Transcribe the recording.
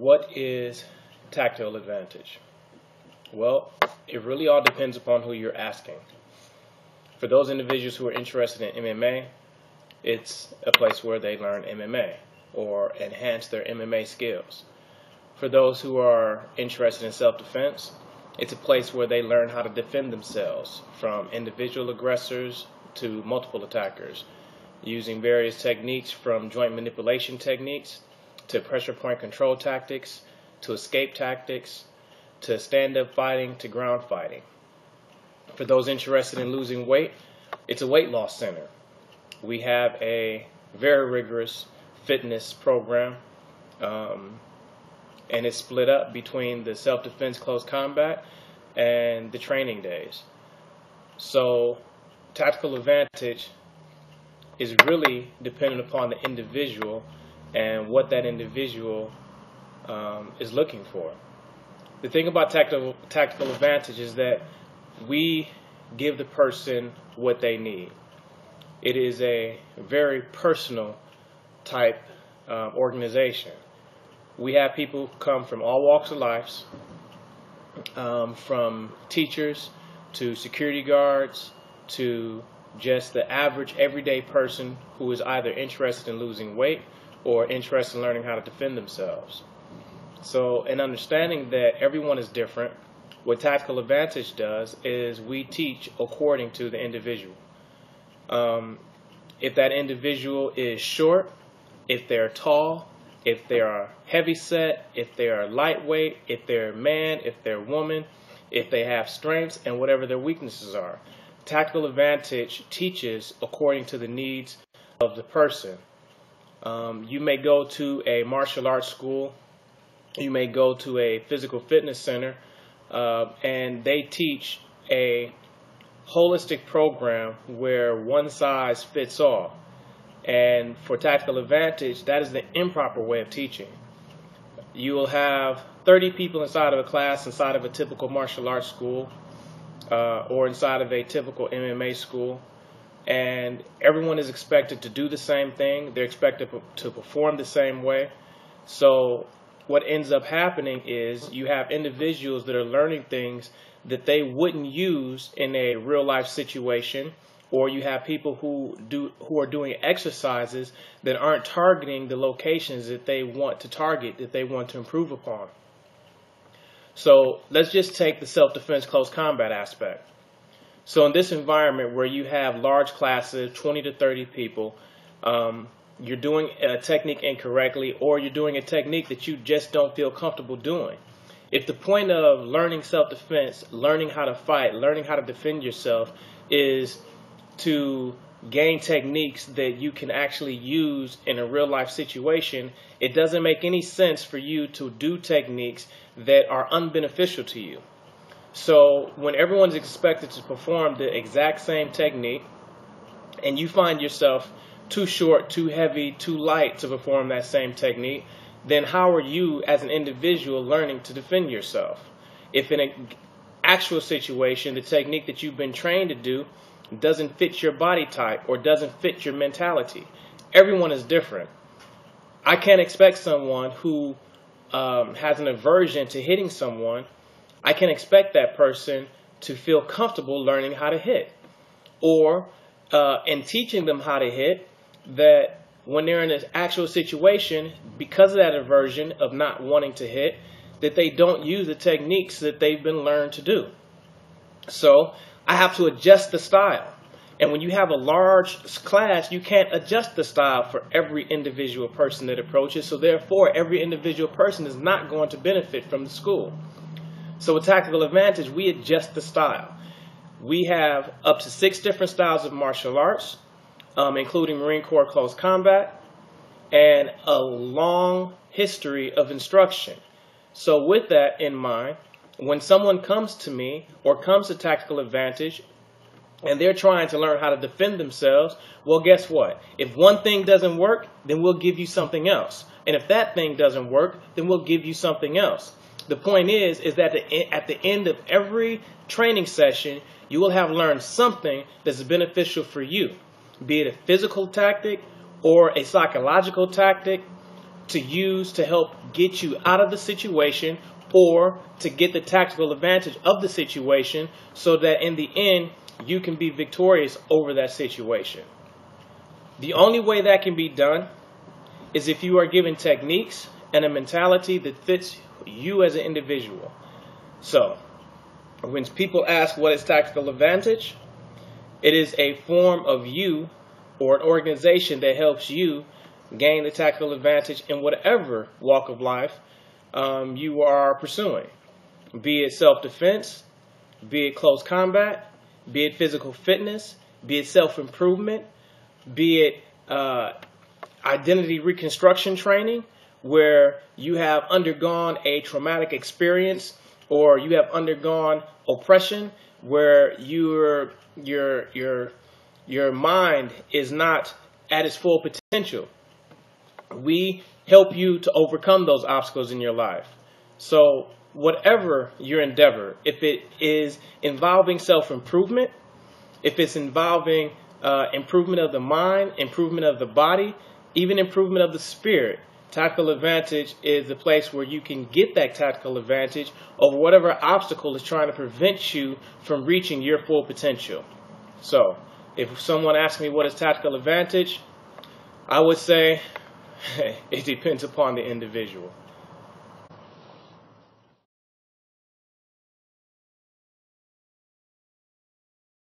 What is tactile advantage? Well, it really all depends upon who you're asking. For those individuals who are interested in MMA, it's a place where they learn MMA or enhance their MMA skills. For those who are interested in self-defense, it's a place where they learn how to defend themselves from individual aggressors to multiple attackers, using various techniques from joint manipulation techniques to pressure point control tactics to escape tactics to stand-up fighting to ground fighting. For those interested in losing weight, it's a weight loss center. We have a very rigorous fitness program, and it's split up between the self-defense close combat and the training days. So tactical advantage is really dependent upon the individual and what that individual is looking for. The thing about tactical advantage is that we give the person what they need. It is a very personal type organization. We have people come from all walks of life, from teachers to security guards to just the average everyday person who is either interested in losing weight or interested in learning how to defend themselves. So in understanding that everyone is different, what tactical advantage does is we teach according to the individual. If that individual is short, if they're tall, if they are heavy set, if they are lightweight, if they're man, if they're woman, if they have strengths and whatever their weaknesses are. Tactical advantage teaches according to the needs of the person. You may go to a martial arts school, you may go to a physical fitness center, and they teach a holistic program where one size fits all. And for tactical advantage, that is the improper way of teaching. You will have 30 people inside of a class inside of a typical martial arts school or inside of a typical MMA school, and everyone is expected to do the same thing. They're expected to perform the same way. So what ends up happening is you have individuals that are learning things that they wouldn't use in a real life situation, or you have people who are doing exercises that aren't targeting the locations that they want to target, that they want to improve upon. So let's just take the self-defense close combat aspect. So in this environment where you have large classes, 20 to 30 people, you're doing a technique incorrectly, or you're doing a technique that you just don't feel comfortable doing. If the point of learning self-defense, learning how to fight, learning how to defend yourself is to gain techniques that you can actually use in a real life situation, it doesn't make any sense for you to do techniques that are unbeneficial to you. So when everyone's expected to perform the exact same technique and you find yourself too short, too heavy, too light to perform that same technique, then how are you as an individual learning to defend yourself? If in an actual situation, the technique that you've been trained to do doesn't fit your body type or doesn't fit your mentality. Everyone is different. I can't expect someone who has an aversion to hitting someone, I can expect that person to feel comfortable learning how to hit. Or in teaching them how to hit, that when they're in an actual situation, because of that aversion of not wanting to hit, that they don't use the techniques that they've been learned to do. So I have to adjust the style. And when you have a large class, you can't adjust the style for every individual person that approaches. So therefore, every individual person is not going to benefit from the school. So with tactical advantage, we adjust the style. We have up to 6 different styles of martial arts, including Marine Corps close combat, and a long history of instruction. So with that in mind, when someone comes to me or comes to tactical advantage and they're trying to learn how to defend themselves, well, guess what? If one thing doesn't work, then we'll give you something else. And if that thing doesn't work, then we'll give you something else. The point is that at the end of every training session, you will have learned something that's beneficial for you, be it a physical tactic or a psychological tactic to use to help get you out of the situation or to get the tactical advantage of the situation so that in the end you can be victorious over that situation. The only way that can be done is if you are given techniques and a mentality that fits you as an individual. So, when people ask what is tactical advantage, it is a form of you or an organization that helps you gain the tactical advantage in whatever walk of life you are pursuing. Be it self-defense, be it close combat, be it physical fitness, be it self-improvement, be it identity reconstruction training, where you have undergone a traumatic experience or you have undergone oppression, where your mind is not at its full potential. We help you to overcome those obstacles in your life. So whatever your endeavor, if it is involving self-improvement, if it's involving improvement of the mind, improvement of the body, even improvement of the spirit, tactical advantage is the place where you can get that tactical advantage over whatever obstacle is trying to prevent you from reaching your full potential. So if someone asks me what is tactical advantage, I would say it depends upon the individual.